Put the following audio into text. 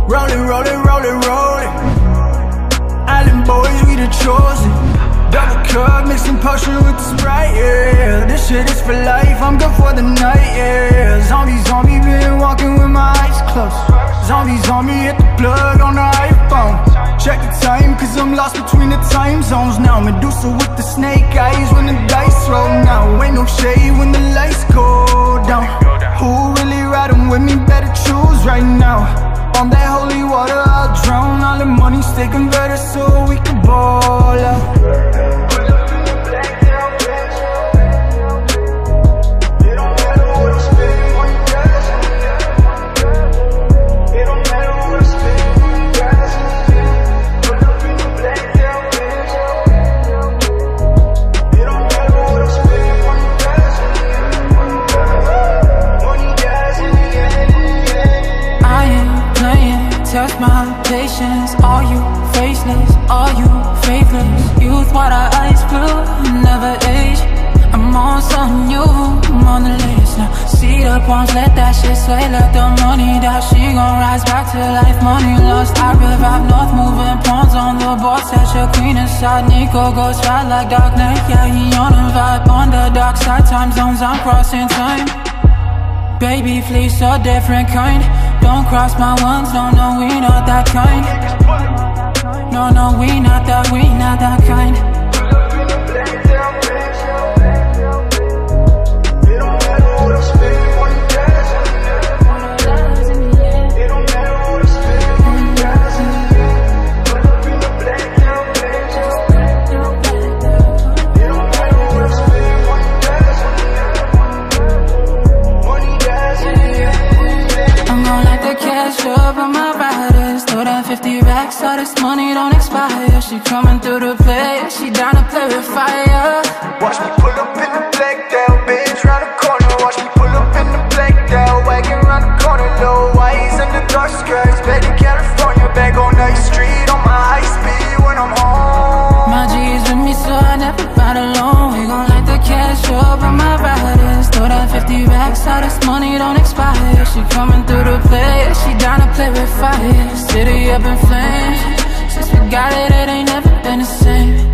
Rollin', rollin', rollin', rollin'. Island boys, we the chosen. Double cup, mixing potion with the Sprite, yeah. This shit is for life, I'm good for the night, yeah. Zombies on me, been walking with my eyes closed. Zombies on me, hit the plug on the iPhone. Check the time, cause I'm lost between the time zones now. Medusa with the snake eyes when the dice roll now. Ain't no shade when the lights go down. Who really riding with me, better choose right now. On that holy water, I'll drown. All the money stay converted so we can ball out. Test my patience, are you faceless, are you faithless? Youth, what our eyes blue, never age. I'm on something new, I'm on the list now. See the palms, let that shit sway, let the money down. She gon' rise back to life, money lost. I revive north, moving pawns on the board. Set your queen aside, Nico goes fat like Dark Knight. Yeah, he on a vibe, on the dark side. Time zones, I'm crossing time. Baby fleece, a different kind. Don't cross my ones, no, no, we not that kind. No, no, we not that kind. Up on my riders, throw that 50 racks, all this money don't expire. She coming through the play, she down to play with fire. Watch me pull up in the black down, bitch, round the corner. Watch me pull up in the black down, wagon round the corner. Low eyes and the dark skies, back in California, back on Night Street, on my high speed when I'm home. My G's with me, so I never ride alone. We gon' light the cash up on my riders, throw that 50 racks, all this money don't expire. She coming through the play, she down to play with fire. City up in flames, since we got it, it ain't never been the same.